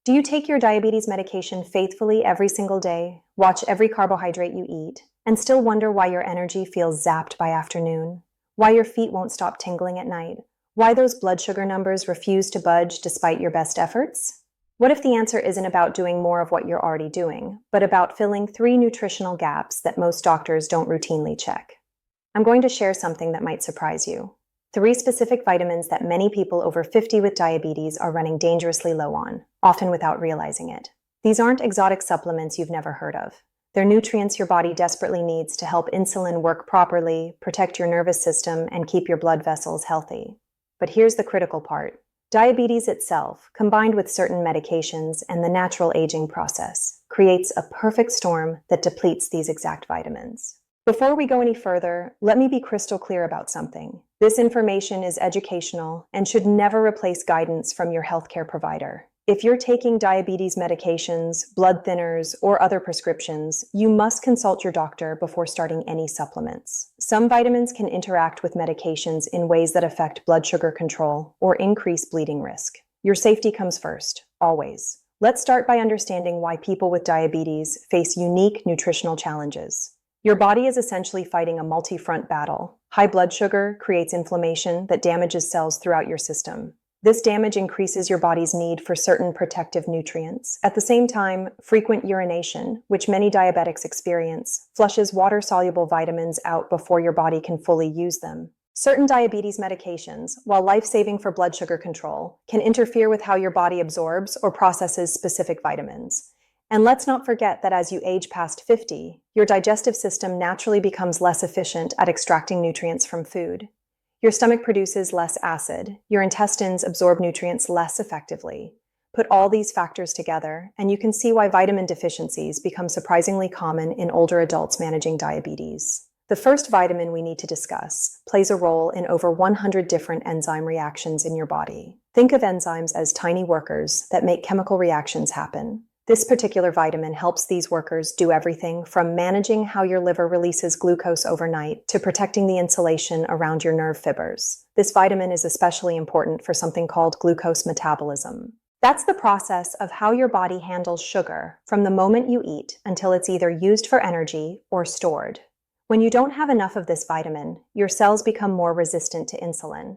Do you take your diabetes medication faithfully every single day, watch every carbohydrate you eat, and still wonder why your energy feels zapped by afternoon? Why your feet won't stop tingling at night? Why those blood sugar numbers refuse to budge despite your best efforts? What if the answer isn't about doing more of what you're already doing, but about filling 3 nutritional gaps that most doctors don't routinely check? I'm going to share something that might surprise you. 3 specific vitamins that many people over 50 with diabetes are running dangerously low on, often without realizing it. These aren't exotic supplements you've never heard of. They're nutrients your body desperately needs to help insulin work properly, protect your nervous system, and keep your blood vessels healthy. But here's the critical part. Diabetes itself, combined with certain medications and the natural aging process, creates a perfect storm that depletes these exact vitamins. Before we go any further, let me be crystal clear about something. This information is educational and should never replace guidance from your healthcare provider. If you're taking diabetes medications, blood thinners, or other prescriptions, you must consult your doctor before starting any supplements. Some vitamins can interact with medications in ways that affect blood sugar control or increase bleeding risk. Your safety comes first, always. Let's start by understanding why people with diabetes face unique nutritional challenges. Your body is essentially fighting a multi-front battle. High blood sugar creates inflammation that damages cells throughout your system. This damage increases your body's need for certain protective nutrients. At the same time, frequent urination, which many diabetics experience, flushes water-soluble vitamins out before your body can fully use them. Certain diabetes medications, while life-saving for blood sugar control, can interfere with how your body absorbs or processes specific vitamins. And let's not forget that as you age past 50, your digestive system naturally becomes less efficient at extracting nutrients from food. Your stomach produces less acid, your intestines absorb nutrients less effectively. Put all these factors together, and you can see why vitamin deficiencies become surprisingly common in older adults managing diabetes. The first vitamin we need to discuss plays a role in over 100 different enzyme reactions in your body. Think of enzymes as tiny workers that make chemical reactions happen. This particular vitamin helps these workers do everything from managing how your liver releases glucose overnight to protecting the insulation around your nerve fibers. This vitamin is especially important for something called glucose metabolism. That's the process of how your body handles sugar from the moment you eat until it's either used for energy or stored. When you don't have enough of this vitamin, your cells become more resistant to insulin.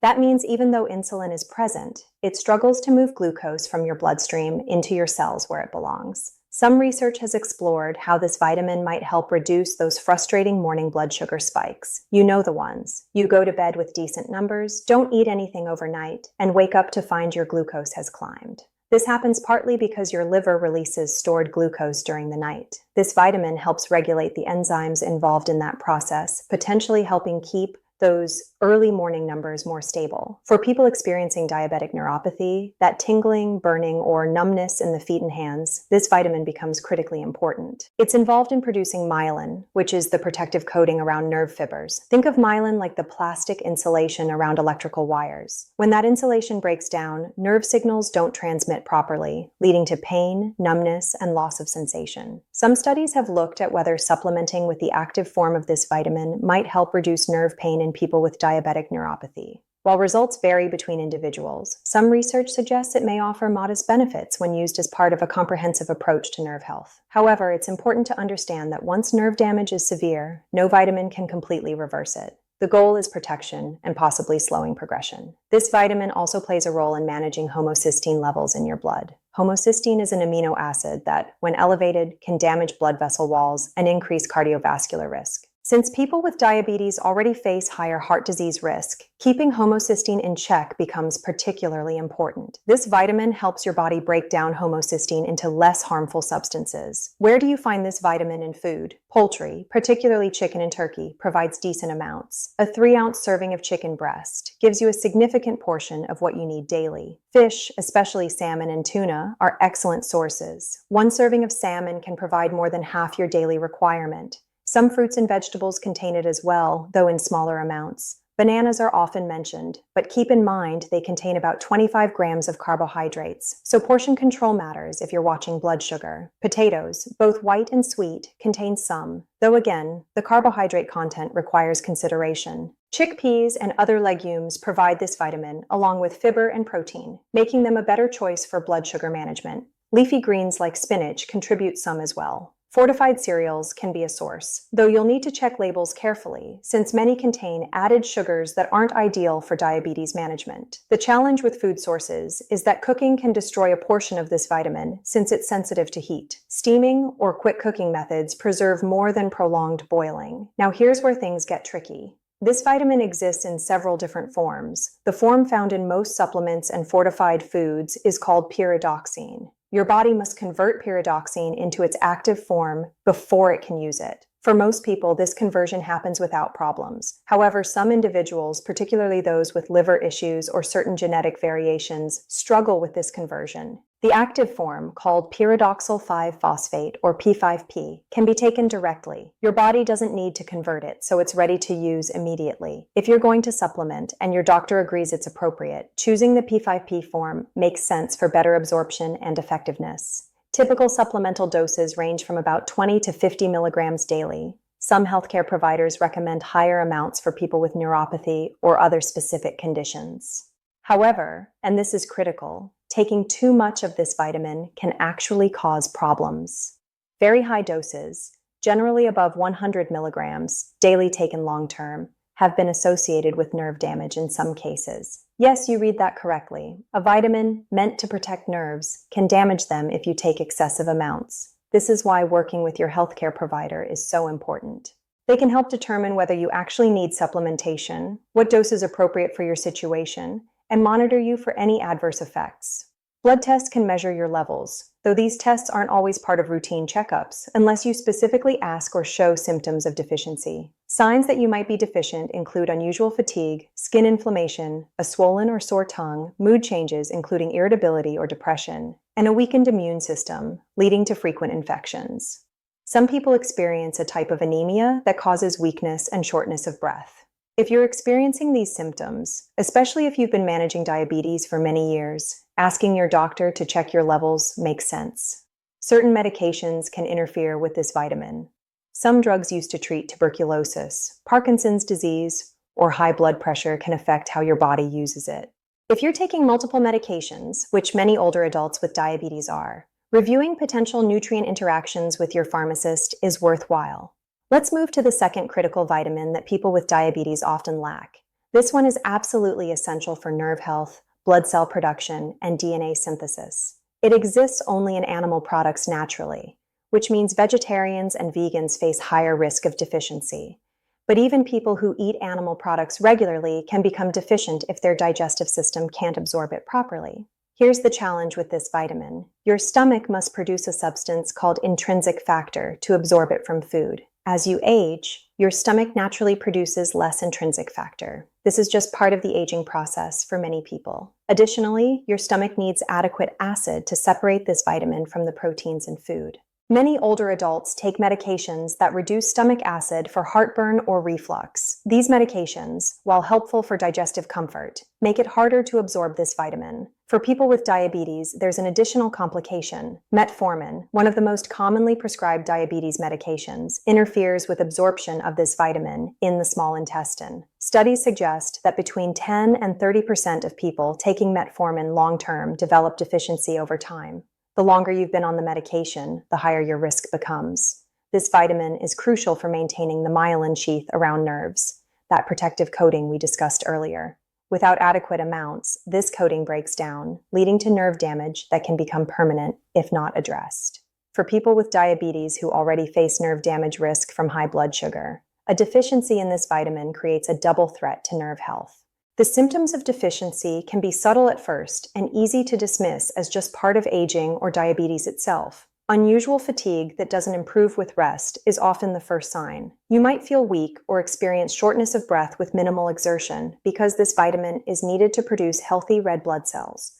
That means even though insulin is present, it struggles to move glucose from your bloodstream into your cells where it belongs. Some research has explored how this vitamin might help reduce those frustrating morning blood sugar spikes. You know the ones. You go to bed with decent numbers, don't eat anything overnight, and wake up to find your glucose has climbed. This happens partly because your liver releases stored glucose during the night. This vitamin helps regulate the enzymes involved in that process, potentially helping keep those early morning numbers more stable. For people experiencing diabetic neuropathy, that tingling, burning, or numbness in the feet and hands, this vitamin becomes critically important. It's involved in producing myelin, which is the protective coating around nerve fibers. Think of myelin like the plastic insulation around electrical wires. When that insulation breaks down, nerve signals don't transmit properly, leading to pain, numbness, and loss of sensation. Some studies have looked at whether supplementing with the active form of this vitamin might help reduce nerve pain in people with diabetic neuropathy. While results vary between individuals, some research suggests it may offer modest benefits when used as part of a comprehensive approach to nerve health. However, it's important to understand that once nerve damage is severe, no vitamin can completely reverse it. The goal is protection and possibly slowing progression. This vitamin also plays a role in managing homocysteine levels in your blood. Homocysteine is an amino acid that, when elevated, can damage blood vessel walls and increase cardiovascular risk. Since people with diabetes already face higher heart disease risk, keeping homocysteine in check becomes particularly important. This vitamin helps your body break down homocysteine into less harmful substances. Where do you find this vitamin in food? Poultry, particularly chicken and turkey, provides decent amounts. A 3-ounce serving of chicken breast gives you a significant portion of what you need daily. Fish, especially salmon and tuna, are excellent sources. One serving of salmon can provide more than half your daily requirement. Some fruits and vegetables contain it as well, though in smaller amounts. Bananas are often mentioned, but keep in mind they contain about 25 grams of carbohydrates, so portion control matters if you're watching blood sugar. Potatoes, both white and sweet, contain some, though again, the carbohydrate content requires consideration. Chickpeas and other legumes provide this vitamin along with fiber and protein, making them a better choice for blood sugar management. Leafy greens like spinach contribute some as well. Fortified cereals can be a source, though you'll need to check labels carefully since many contain added sugars that aren't ideal for diabetes management. The challenge with food sources is that cooking can destroy a portion of this vitamin since it's sensitive to heat. Steaming or quick cooking methods preserve more than prolonged boiling. Now here's where things get tricky. This vitamin exists in several different forms. The form found in most supplements and fortified foods is called pyridoxine. Your body must convert pyridoxine into its active form before it can use it. For most people, this conversion happens without problems. However, some individuals, particularly those with liver issues or certain genetic variations, struggle with this conversion. The active form, called pyridoxal 5-phosphate or P5P, can be taken directly. Your body doesn't need to convert it, so it's ready to use immediately. If you're going to supplement and your doctor agrees it's appropriate, choosing the P5P form makes sense for better absorption and effectiveness. Typical supplemental doses range from about 20 to 50 milligrams daily. Some healthcare providers recommend higher amounts for people with neuropathy or other specific conditions. However, and this is critical, taking too much of this vitamin can actually cause problems. Very high doses, generally above 100 milligrams, daily taken long-term, have been associated with nerve damage in some cases. Yes, you read that correctly. A vitamin meant to protect nerves can damage them if you take excessive amounts. This is why working with your healthcare provider is so important. They can help determine whether you actually need supplementation, what dose is appropriate for your situation, and monitor you for any adverse effects. Blood tests can measure your levels, though these tests aren't always part of routine checkups unless you specifically ask or show symptoms of deficiency. Signs that you might be deficient include unusual fatigue, skin inflammation, a swollen or sore tongue, mood changes including irritability or depression, and a weakened immune system, leading to frequent infections. Some people experience a type of anemia that causes weakness and shortness of breath. If you're experiencing these symptoms, especially if you've been managing diabetes for many years, asking your doctor to check your levels makes sense. Certain medications can interfere with this vitamin. Some drugs used to treat tuberculosis, Parkinson's disease, or high blood pressure can affect how your body uses it. If you're taking multiple medications, which many older adults with diabetes are, reviewing potential nutrient interactions with your pharmacist is worthwhile. Let's move to the second critical vitamin that people with diabetes often lack. This one is absolutely essential for nerve health, blood cell production, and DNA synthesis. It exists only in animal products naturally, which means vegetarians and vegans face higher risk of deficiency. But even people who eat animal products regularly can become deficient if their digestive system can't absorb it properly. Here's the challenge with this vitamin. Your stomach must produce a substance called intrinsic factor to absorb it from food. As you age, your stomach naturally produces less intrinsic factor. This is just part of the aging process for many people. Additionally, your stomach needs adequate acid to separate this vitamin from the proteins in food. Many older adults take medications that reduce stomach acid for heartburn or reflux. These medications, while helpful for digestive comfort, make it harder to absorb this vitamin. For people with diabetes, there's an additional complication. Metformin, one of the most commonly prescribed diabetes medications, interferes with absorption of this vitamin in the small intestine. Studies suggest that between 10 and 30% of people taking metformin long-term develop deficiency over time. The longer you've been on the medication, the higher your risk becomes. This vitamin is crucial for maintaining the myelin sheath around nerves, that protective coating we discussed earlier. Without adequate amounts, this coating breaks down, leading to nerve damage that can become permanent if not addressed. For people with diabetes who already face nerve damage risk from high blood sugar, a deficiency in this vitamin creates a double threat to nerve health. The symptoms of deficiency can be subtle at first and easy to dismiss as just part of aging or diabetes itself. Unusual fatigue that doesn't improve with rest is often the first sign. You might feel weak or experience shortness of breath with minimal exertion because this vitamin is needed to produce healthy red blood cells.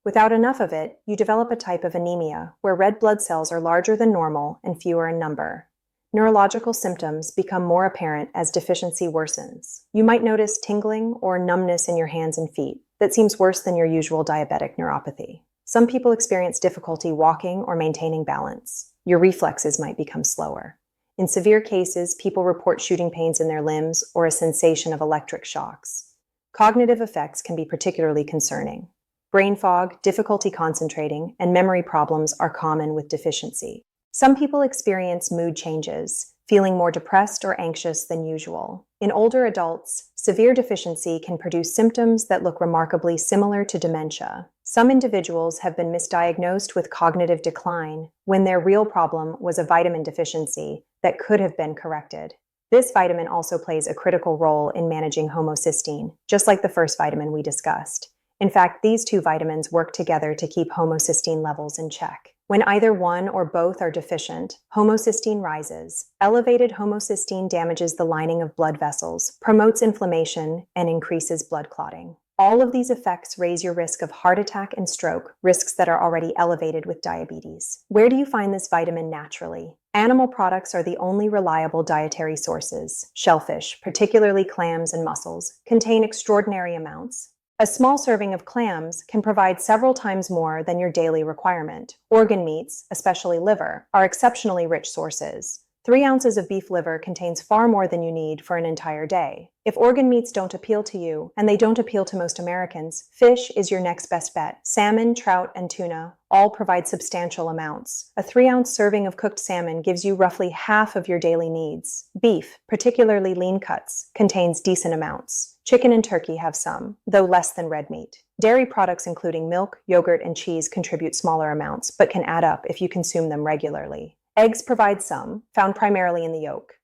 Without enough of it, you develop a type of anemia where red blood cells are larger than normal and fewer in number. Neurological symptoms become more apparent as deficiency worsens. You might notice tingling or numbness in your hands and feet that seems worse than your usual diabetic neuropathy. Some people experience difficulty walking or maintaining balance. Your reflexes might become slower. In severe cases, people report shooting pains in their limbs or a sensation of electric shocks. Cognitive effects can be particularly concerning. Brain fog, difficulty concentrating, and memory problems are common with deficiency. Some people experience mood changes, feeling more depressed or anxious than usual. In older adults, severe deficiency can produce symptoms that look remarkably similar to dementia. Some individuals have been misdiagnosed with cognitive decline when their real problem was a vitamin deficiency that could have been corrected. This vitamin also plays a critical role in managing homocysteine, just like the first vitamin we discussed. In fact, these two vitamins work together to keep homocysteine levels in check. When either one or both are deficient, homocysteine rises. Elevated homocysteine damages the lining of blood vessels, promotes inflammation, and increases blood clotting. All of these effects raise your risk of heart attack and stroke, risks that are already elevated with diabetes. Where do you find this vitamin naturally? Animal products are the only reliable dietary sources. Shellfish, particularly clams and mussels, contain extraordinary amounts. A small serving of clams can provide several times more than your daily requirement. Organ meats, especially liver, are exceptionally rich sources. 3 ounces of beef liver contains far more than you need for an entire day. If organ meats don't appeal to you, and they don't appeal to most Americans, fish is your next best bet. Salmon, trout, and tuna all provide substantial amounts. A 3-ounce serving of cooked salmon gives you roughly half of your daily needs. Beef, particularly lean cuts, contains decent amounts. Chicken and turkey have some, though less than red meat. Dairy products including milk, yogurt, and cheese contribute smaller amounts, but can add up if you consume them regularly. Eggs provide some, found primarily in the yolk.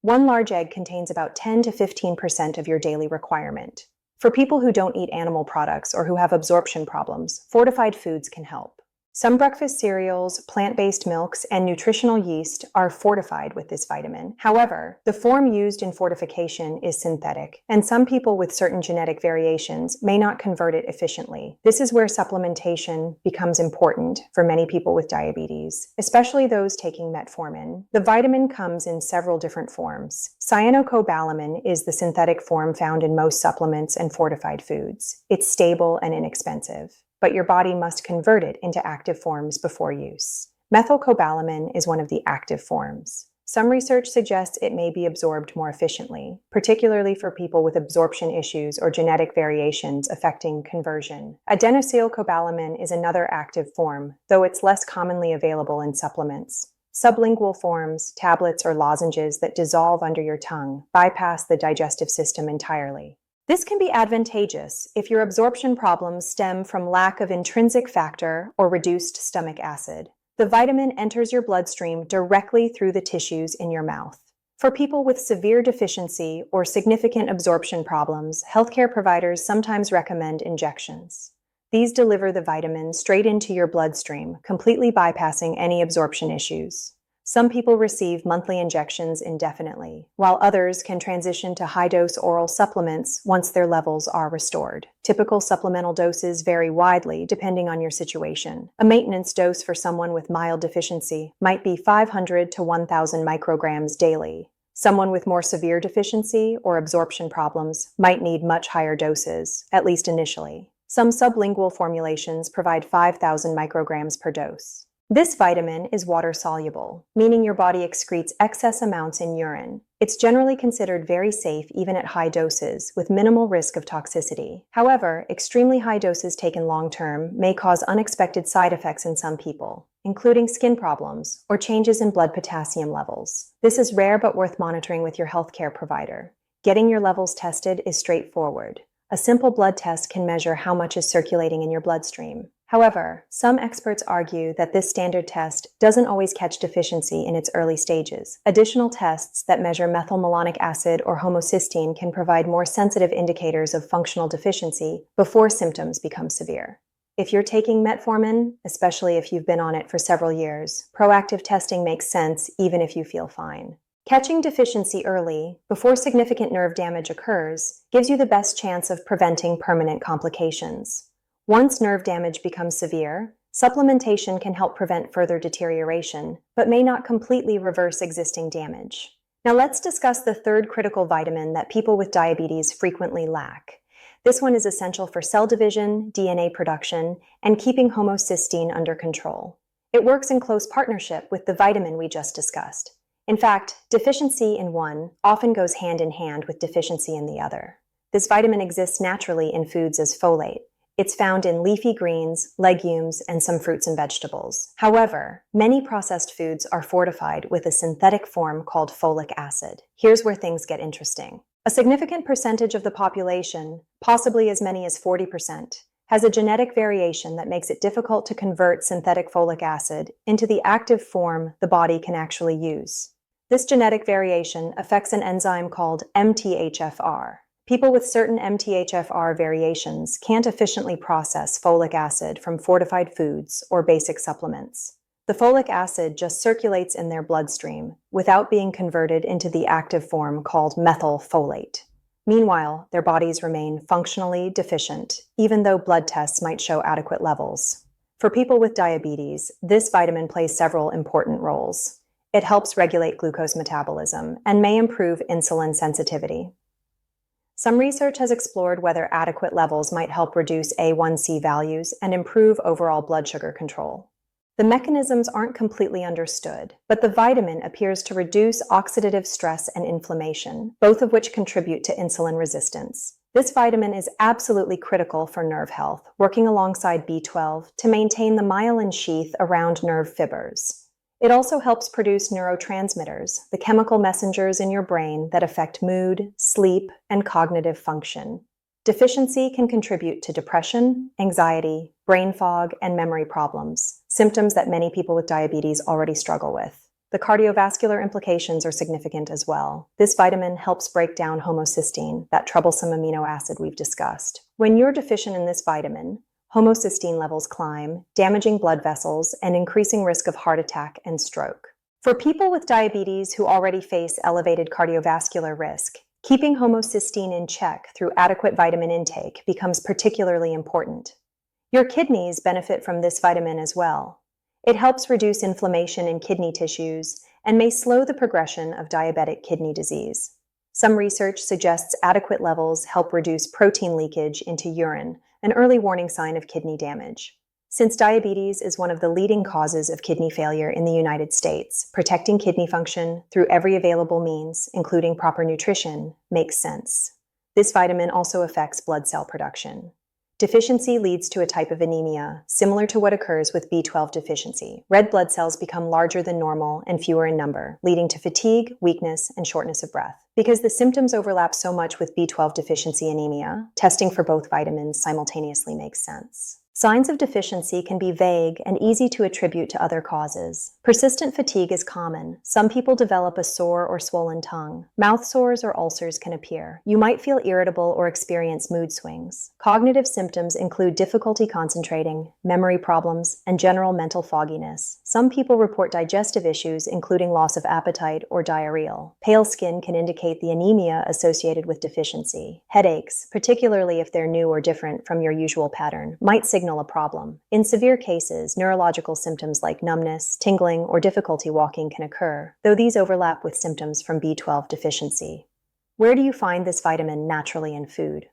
One large egg contains about 10 to 15% of your daily requirement. For people who don't eat animal products or who have absorption problems, fortified foods can help. Some breakfast cereals, plant-based milks, and nutritional yeast are fortified with this vitamin. However, the form used in fortification is synthetic, and some people with certain genetic variations may not convert it efficiently. This is where supplementation becomes important for many people with diabetes, especially those taking metformin. The vitamin comes in several different forms. Cyanocobalamin is the synthetic form found in most supplements and fortified foods. It's stable and inexpensive, but your body must convert it into active forms before use. Methylcobalamin is one of the active forms. Some research suggests it may be absorbed more efficiently, particularly for people with absorption issues or genetic variations affecting conversion. Adenosylcobalamin is another active form, though it's less commonly available in supplements. Sublingual forms, tablets, or lozenges that dissolve under your tongue, bypass the digestive system entirely. This can be advantageous if your absorption problems stem from lack of intrinsic factor or reduced stomach acid. The vitamin enters your bloodstream directly through the tissues in your mouth. For people with severe deficiency or significant absorption problems, healthcare providers sometimes recommend injections. These deliver the vitamin straight into your bloodstream, completely bypassing any absorption issues. Some people receive monthly injections indefinitely, while others can transition to high-dose oral supplements once their levels are restored. Typical supplemental doses vary widely depending on your situation. A maintenance dose for someone with mild deficiency might be 500 to 1,000 micrograms daily. Someone with more severe deficiency or absorption problems might need much higher doses, at least initially. Some sublingual formulations provide 5,000 micrograms per dose. This vitamin is water-soluble, meaning your body excretes excess amounts in urine. It's generally considered very safe even at high doses, with minimal risk of toxicity. However, extremely high doses taken long-term may cause unexpected side effects in some people, including skin problems or changes in blood potassium levels. This is rare but worth monitoring with your healthcare provider. Getting your levels tested is straightforward. A simple blood test can measure how much is circulating in your bloodstream. However, some experts argue that this standard test doesn't always catch deficiency in its early stages. Additional tests that measure methylmalonic acid or homocysteine can provide more sensitive indicators of functional deficiency before symptoms become severe. If you're taking metformin, especially if you've been on it for several years, proactive testing makes sense even if you feel fine. Catching deficiency early, before significant nerve damage occurs, gives you the best chance of preventing permanent complications. Once nerve damage becomes severe, supplementation can help prevent further deterioration, but may not completely reverse existing damage. Now let's discuss the third critical vitamin that people with diabetes frequently lack. This one is essential for cell division, DNA production, and keeping homocysteine under control. It works in close partnership with the vitamin we just discussed. In fact, deficiency in one often goes hand in hand with deficiency in the other. This vitamin exists naturally in foods as folate. It's found in leafy greens, legumes, and some fruits and vegetables. However, many processed foods are fortified with a synthetic form called folic acid. Here's where things get interesting. A significant percentage of the population, possibly as many as 40%, has a genetic variation that makes it difficult to convert synthetic folic acid into the active form the body can actually use. This genetic variation affects an enzyme called MTHFR. People with certain MTHFR variations can't efficiently process folic acid from fortified foods or basic supplements. The folic acid just circulates in their bloodstream without being converted into the active form called methylfolate. Meanwhile, their bodies remain functionally deficient, even though blood tests might show adequate levels. For people with diabetes, this vitamin plays several important roles. It helps regulate glucose metabolism and may improve insulin sensitivity. Some research has explored whether adequate levels might help reduce A1C values and improve overall blood sugar control. The mechanisms aren't completely understood, but the vitamin appears to reduce oxidative stress and inflammation, both of which contribute to insulin resistance. This vitamin is absolutely critical for nerve health, working alongside B12 to maintain the myelin sheath around nerve fibers. It also helps produce neurotransmitters, the chemical messengers in your brain that affect mood, sleep, and cognitive function. Deficiency can contribute to depression, anxiety, brain fog, and memory problems, symptoms that many people with diabetes already struggle with. The cardiovascular implications are significant as well. This vitamin helps break down homocysteine, that troublesome amino acid we've discussed. When you're deficient in this vitamin, homocysteine levels climb, damaging blood vessels and increasing risk of heart attack and stroke. For people with diabetes who already face elevated cardiovascular risk, keeping homocysteine in check through adequate vitamin intake becomes particularly important. Your kidneys benefit from this vitamin as well. It helps reduce inflammation in kidney tissues and may slow the progression of diabetic kidney disease. Some research suggests adequate levels help reduce protein leakage into urine, an early warning sign of kidney damage. Since diabetes is one of the leading causes of kidney failure in the United States, protecting kidney function through every available means, including proper nutrition, makes sense. This vitamin also affects blood cell production. Deficiency leads to a type of anemia, similar to what occurs with B12 deficiency. Red blood cells become larger than normal and fewer in number, leading to fatigue, weakness, and shortness of breath. Because the symptoms overlap so much with B12 deficiency anemia, testing for both vitamins simultaneously makes sense. Signs of deficiency can be vague and easy to attribute to other causes. Persistent fatigue is common. Some people develop a sore or swollen tongue. Mouth sores or ulcers can appear. You might feel irritable or experience mood swings. Cognitive symptoms include difficulty concentrating, memory problems, and general mental fogginess. Some people report digestive issues, including loss of appetite or diarrhea. Pale skin can indicate the anemia associated with deficiency. Headaches, particularly if they're new or different from your usual pattern, might signal a problem. In severe cases, neurological symptoms like numbness, tingling, or difficulty walking can occur, though these overlap with symptoms from B12 deficiency. Where do you find this vitamin naturally in food?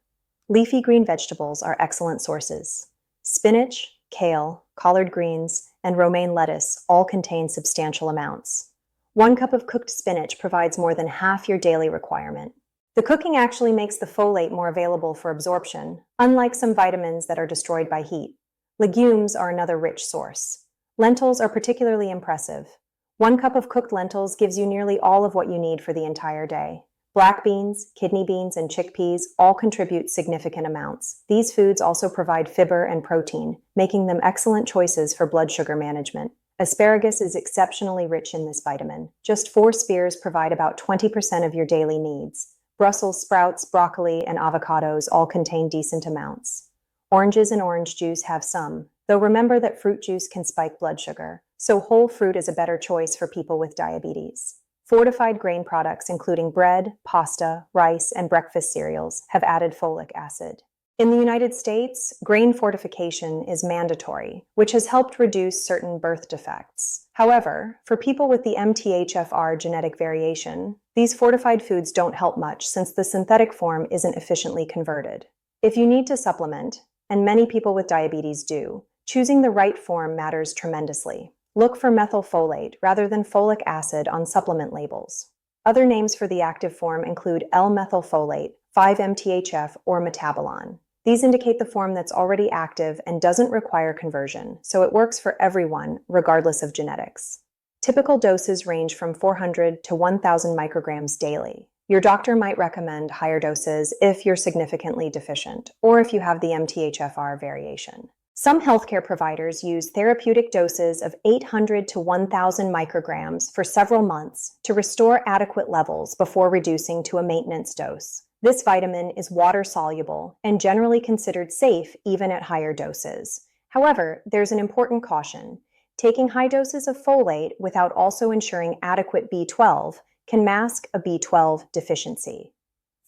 Leafy green vegetables are excellent sources. Spinach, kale, collard greens, and romaine lettuce all contain substantial amounts. 1 cup of cooked spinach provides more than half your daily requirement. The cooking actually makes the folate more available for absorption, unlike some vitamins that are destroyed by heat. Legumes are another rich source. Lentils are particularly impressive. 1 cup of cooked lentils gives you nearly all of what you need for the entire day. Black beans, kidney beans, and chickpeas all contribute significant amounts. These foods also provide fiber and protein, making them excellent choices for blood sugar management. Asparagus is exceptionally rich in this vitamin. Just 4 spears provide about 20% of your daily needs. Brussels sprouts, broccoli, and avocados all contain decent amounts. Oranges and orange juice have some, though remember that fruit juice can spike blood sugar, so whole fruit is a better choice for people with diabetes. Fortified grain products including bread, pasta, rice, and breakfast cereals have added folic acid. In the United States, grain fortification is mandatory, which has helped reduce certain birth defects. However, for people with the MTHFR genetic variation, these fortified foods don't help much since the synthetic form isn't efficiently converted. If you need to supplement, and many people with diabetes do, choosing the right form matters tremendously. Look for methylfolate rather than folic acid on supplement labels. Other names for the active form include L-methylfolate, 5-MTHF, or metabolon. These indicate the form that's already active and doesn't require conversion, so it works for everyone, regardless of genetics. Typical doses range from 400 to 1,000 micrograms daily. Your doctor might recommend higher doses if you're significantly deficient, or if you have the MTHFR variation. Some healthcare providers use therapeutic doses of 800 to 1,000 micrograms for several months to restore adequate levels before reducing to a maintenance dose. This vitamin is water-soluble and generally considered safe even at higher doses. However, there's an important caution. Taking high doses of folate without also ensuring adequate B12 can mask a B12 deficiency.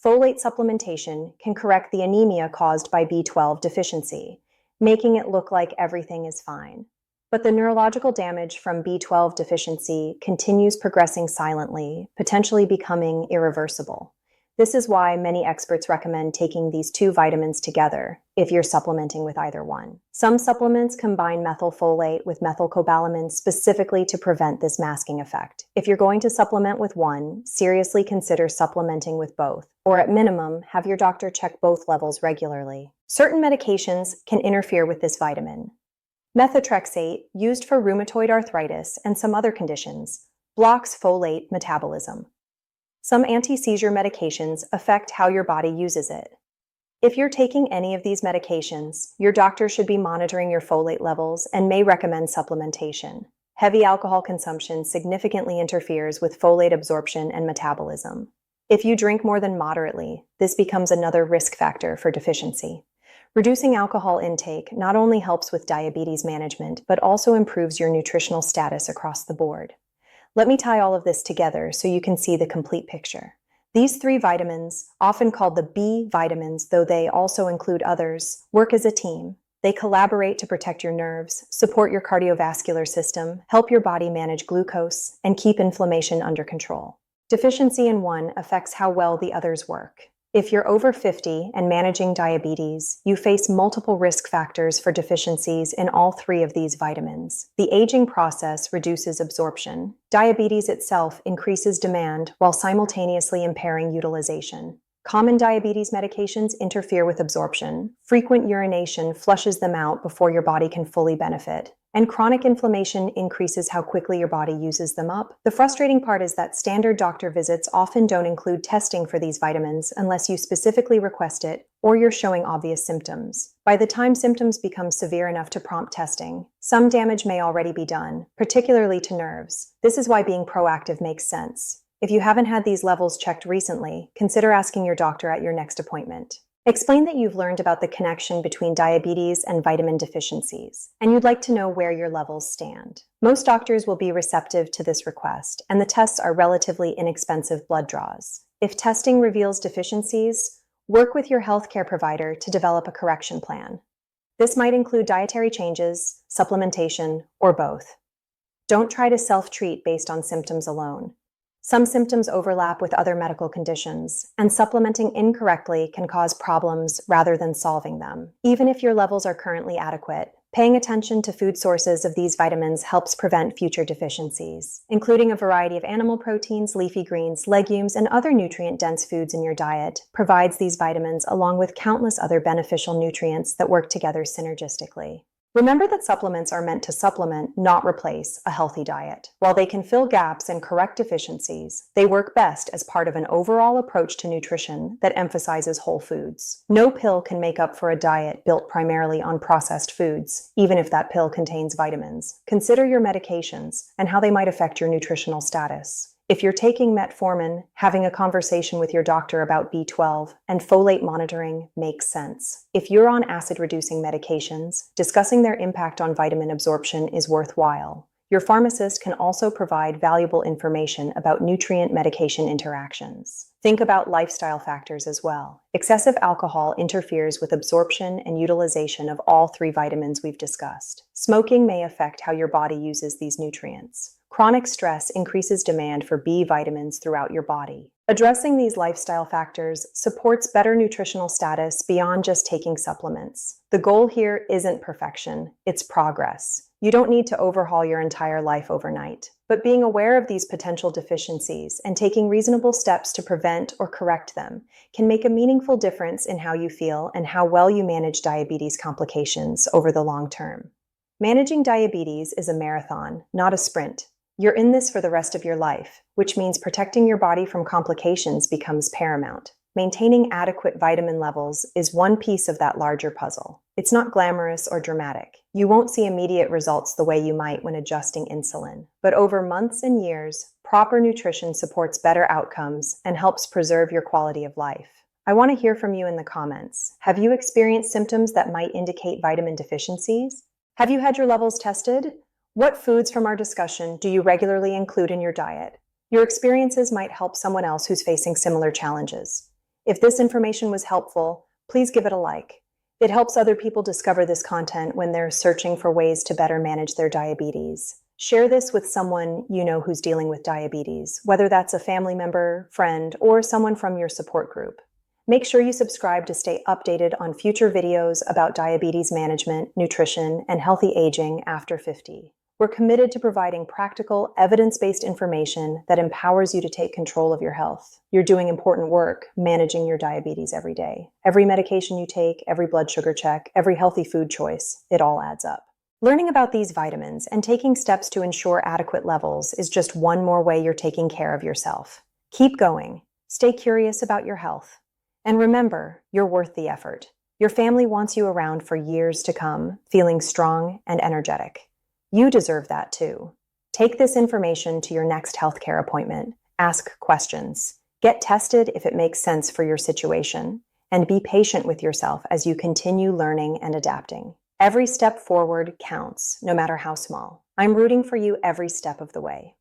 Folate supplementation can correct the anemia caused by B12 deficiency, making it look like everything is fine. But the neurological damage from B12 deficiency continues progressing silently, potentially becoming irreversible. This is why many experts recommend taking these two vitamins together if you're supplementing with either one. Some supplements combine methylfolate with methylcobalamin specifically to prevent this masking effect. If you're going to supplement with one, seriously consider supplementing with both, or at minimum, have your doctor check both levels regularly. Certain medications can interfere with this vitamin. Methotrexate, used for rheumatoid arthritis and some other conditions, blocks folate metabolism. Some anti-seizure medications affect how your body uses it. If you're taking any of these medications, your doctor should be monitoring your folate levels and may recommend supplementation. Heavy alcohol consumption significantly interferes with folate absorption and metabolism. If you drink more than moderately, this becomes another risk factor for deficiency. Reducing alcohol intake not only helps with diabetes management, but also improves your nutritional status across the board. Let me tie all of this together so you can see the complete picture. These three vitamins, often called the B vitamins, though they also include others, work as a team. They collaborate to protect your nerves, support your cardiovascular system, help your body manage glucose, and keep inflammation under control. Deficiency in one affects how well the others work. If you're over 50 and managing diabetes, you face multiple risk factors for deficiencies in all three of these vitamins. The aging process reduces absorption. Diabetes itself increases demand while simultaneously impairing utilization. Common diabetes medications interfere with absorption. Frequent urination flushes them out before your body can fully benefit. And chronic inflammation increases how quickly your body uses them up. The frustrating part is that standard doctor visits often don't include testing for these vitamins unless you specifically request it or you're showing obvious symptoms. By the time symptoms become severe enough to prompt testing, some damage may already be done, particularly to nerves. This is why being proactive makes sense. If you haven't had these levels checked recently, consider asking your doctor at your next appointment. Explain that you've learned about the connection between diabetes and vitamin deficiencies, and you'd like to know where your levels stand. Most doctors will be receptive to this request, and the tests are relatively inexpensive blood draws. If testing reveals deficiencies, work with your healthcare provider to develop a correction plan. This might include dietary changes, supplementation, or both. Don't try to self-treat based on symptoms alone. Some symptoms overlap with other medical conditions, and supplementing incorrectly can cause problems rather than solving them. Even if your levels are currently adequate, paying attention to food sources of these vitamins helps prevent future deficiencies, including a variety of animal proteins, leafy greens, legumes, and other nutrient-dense foods in your diet provides these vitamins along with countless other beneficial nutrients that work together synergistically. Remember that supplements are meant to supplement, not replace, a healthy diet. While they can fill gaps and correct deficiencies, they work best as part of an overall approach to nutrition that emphasizes whole foods. No pill can make up for a diet built primarily on processed foods, even if that pill contains vitamins. Consider your medications and how they might affect your nutritional status. If you're taking metformin, having a conversation with your doctor about B12 and folate monitoring makes sense. If you're on acid-reducing medications, discussing their impact on vitamin absorption is worthwhile. Your pharmacist can also provide valuable information about nutrient-medication interactions. Think about lifestyle factors as well. Excessive alcohol interferes with absorption and utilization of all three vitamins we've discussed. Smoking may affect how your body uses these nutrients. Chronic stress increases demand for B vitamins throughout your body. Addressing these lifestyle factors supports better nutritional status beyond just taking supplements. The goal here isn't perfection, it's progress. You don't need to overhaul your entire life overnight, but being aware of these potential deficiencies and taking reasonable steps to prevent or correct them can make a meaningful difference in how you feel and how well you manage diabetes complications over the long term. Managing diabetes is a marathon, not a sprint. You're in this for the rest of your life, which means protecting your body from complications becomes paramount. Maintaining adequate vitamin levels is one piece of that larger puzzle. It's not glamorous or dramatic. You won't see immediate results the way you might when adjusting insulin. But over months and years, proper nutrition supports better outcomes and helps preserve your quality of life. I want to hear from you in the comments. Have you experienced symptoms that might indicate vitamin deficiencies? Have you had your levels tested? What foods from our discussion do you regularly include in your diet? Your experiences might help someone else who's facing similar challenges. If this information was helpful, please give it a like. It helps other people discover this content when they're searching for ways to better manage their diabetes. Share this with someone you know who's dealing with diabetes, whether that's a family member, friend, or someone from your support group. Make sure you subscribe to stay updated on future videos about diabetes management, nutrition, and healthy aging after 50. We're committed to providing practical, evidence-based information that empowers you to take control of your health. You're doing important work managing your diabetes every day. Every medication you take, every blood sugar check, every healthy food choice, it all adds up. Learning about these vitamins and taking steps to ensure adequate levels is just one more way you're taking care of yourself. Keep going. Stay curious about your health. And remember, you're worth the effort. Your family wants you around for years to come, feeling strong and energetic. You deserve that too. Take this information to your next healthcare appointment. Ask questions. Get tested if it makes sense for your situation. And be patient with yourself as you continue learning and adapting. Every step forward counts, no matter how small. I'm rooting for you every step of the way.